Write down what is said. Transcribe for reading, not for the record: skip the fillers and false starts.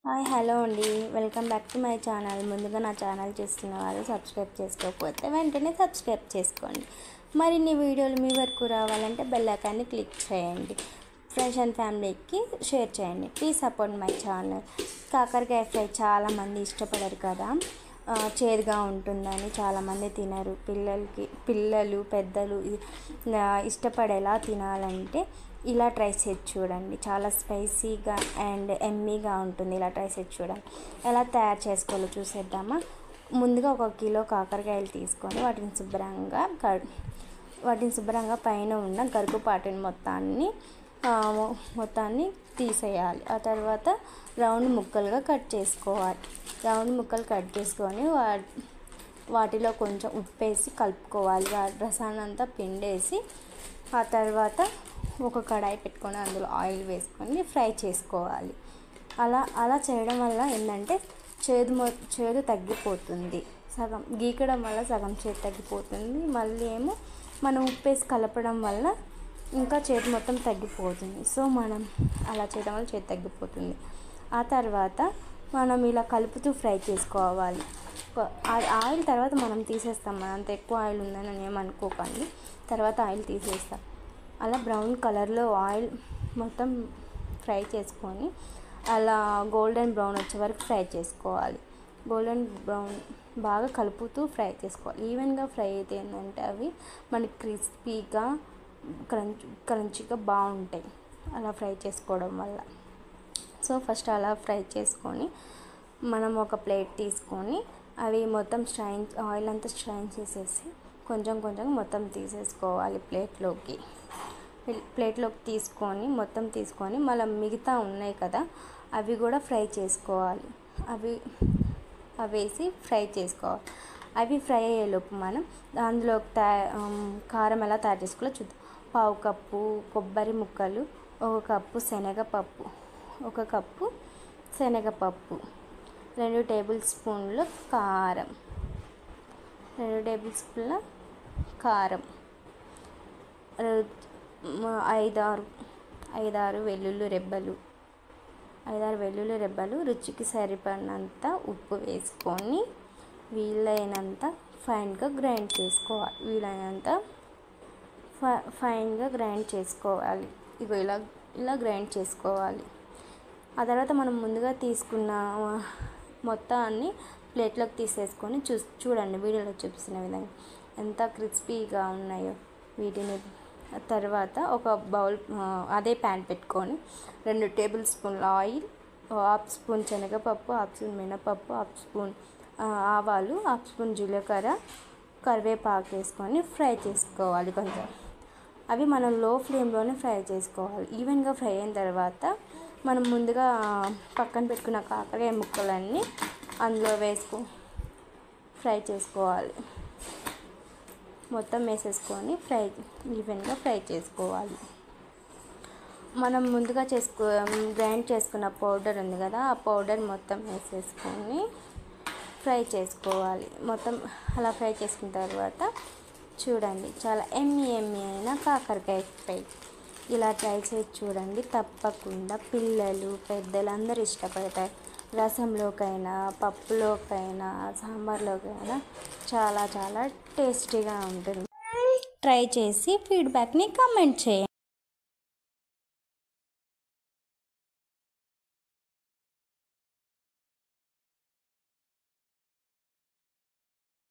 Hi hello అండి, welcome back to my channel. ముందుగా నా ఛానల్ చూస్తున్న వాళ్ళు సబ్స్క్రైబ్ చేసుకోకపోతే వెంటనే సబ్స్క్రైబ్ చేసుకోండి. మరిన్ని వీడియోలు మీ వరకు రావాలంటే బెల్ ఐకాన్ని క్లిక్ చేయండి. ఫ్రెండ్స్ అండ్ ఫ్యామిలీకి షేర్ చేయండి. Please support my channel. కాకరకాయ ఫ్రై చాలామంది ఇష్టపడరు కదా, చేదుగా ఉంటుందని చాలామంది తినరు. పిల్లలు పెద్దలు ఇష్టపడేలా తినాలంటే ఇలా ట్రై చేసి చూడండి. చాలా స్పైసీగా అండ్ ఎమ్మీగా ఉంటుంది. ఇలా ట్రై చేసి చూడండి. ఎలా తయారు చేసుకోవాలో చూసేద్దామా. ముందుగా 1 కిలో కాకరకాయలు తీసుకొని వాటిని శుభ్రంగా పైన ఉన్న గరుకుపాటిని మొత్తాన్ని తీసేయాలి. ఆ తర్వాత రౌండ్ ముక్కలుగా కట్ చేసుకోవాలి. రౌండ్ ముక్కలు కట్ చేసుకొని వాటిలో కొంచెం ఉప్పేసి కలుపుకోవాలి. రసాన్ని అంతా పిండేసి ఆ తర్వాత ఒక కడాయి పెట్టుకొని అందులో ఆయిల్ వేసుకొని ఫ్రై చేసుకోవాలి. అలా చేయడం వల్ల ఏంటంటే చేదు తగ్గిపోతుంది. సగం గీకడం వల్ల సగం చేదు తగ్గిపోతుంది. మళ్ళీ ఏమో మనం ఉప్పేసి కలపడం వల్ల ఇంకా చేదు మొత్తం తగ్గిపోతుంది. సో మనం అలా చేయడం వల్ల చేదు తగ్గిపోతుంది. ఆ తర్వాత మనం ఇలా కలుపుతూ ఫ్రై చేసుకోవాలి. ఆయిల్ తర్వాత మనం తీసేస్తాం. అంత ఎక్కువ ఆయిల్ ఉందని ఏమనుకోకండి. తర్వాత ఆయిల్ తీసేస్తాం. అలా బ్రౌన్ కలర్లో ఆయిల్ మొత్తం ఫ్రై చేసుకొని అలా గోల్డెన్ బ్రౌన్ వచ్చే వరకు ఫ్రై చేసుకోవాలి. గోల్డెన్ బ్రౌన్ బాగా కలుపుతూ ఫ్రై చేసుకోవాలి. ఈవెన్గా ఫ్రై అయితే ఏంటంటే అవి మనకి క్రిస్పీగా క్రంచీగా బాగుంటాయి అలా ఫ్రై చేసుకోవడం వల్ల. సో ఫస్ట్ అలా ఫ్రై చేసుకొని మనం ఒక ప్లేట్ తీసుకొని అవి మొత్తం ఆయిల్ అంతా స్ట్రైన్ చేసేసి కొంచెం మొత్తం తీసేసుకోవాలి ప్లేట్లోకి తీసుకొని మళ్ళీ మిగతా ఉన్నాయి కదా అవి కూడా ఫ్రై చేసుకోవాలి. అవేసి ఫ్రై చేసుకోవాలి. అవి ఫ్రై అయ్యేలోపు మనం అందులో కారం ఎలా తయారు చేసుకోవాలో చూద్దాం. 1/2 కప్పు కొబ్బరి ముక్కలు, 1 కప్పు శనగపప్పు, 1 కప్పు శనగపప్పు, 2 టేబుల్ స్పూన్ల కారం, 2 టేబుల్ స్పూన్ల కారం, 5-6 వెల్లుల్లి రెబ్బలు, రుచికి సరిపడినంత ఉప్పు వేసుకొని వీలైనంత ఫైన్గా గ్రైండ్ చేసుకోవాలి. ఇగో ఇలా గ్రైండ్ చేసుకోవాలి. ఆ తర్వాత మనం ముందుగా తీసుకున్న మొత్తాన్ని ప్లేట్లోకి తీసేసుకొని చూడండి వీడియోలో చూపిస్తున్న విధంగా ఎంత క్రిస్పీగా ఉన్నాయో. వీటిని తర్వాత ఒక బౌల్ అదే ప్యాన్ పెట్టుకొని 2 టేబుల్ స్పూన్ల ఆయిల్, 1/2 స్పూన్ శనగపప్పు, 1/2 స్పూన్ మినపప్పు, 1/2 స్పూన్ ఆవాలు, 1/2 స్పూన్ జీలకర్ర, కరివేపాకు వేసుకొని ఫ్రై చేసుకోవాలి. కొంచెం అవి మనం లో ఫ్లేమ్లోనే ఫ్రై చేసుకోవాలి. ఈవెన్గా ఫ్రై అయిన తర్వాత మనం ముందుగా పక్కన పెట్టుకున్న కాకరకాయ ముక్కలన్నీ అందులో ఫ్రై చేసుకోవాలి. మొత్తం వేసేసుకొని ఈవెన్గా ఫ్రై చేసుకోవాలి. మనం ముందుగా గ్రైండ్ చేసుకున్న పౌడర్ ఉంది కదా, ఆ పౌడర్ మొత్తం వేసేసుకొని ఫ్రై చేసుకోవాలి. మొత్తం అలా ఫ్రై చేసుకున్న తర్వాత చూడండి చాలా ఎమ్మీ అయిన కాకరకాయ ఫ్రై. ఇలా ట్రై చేసి చూడండి. తప్పకుండా పిల్లలు పెద్దలు అందరూ ఇష్టపడతారు. రసంలోకైనా, పప్పులోకైనా, సాంబార్లోకైనా చాలా టేస్టీగా ఉంటుంది. ట్రై చేసి ఫీడ్బ్యాక్ని కామెంట్ చేయండి.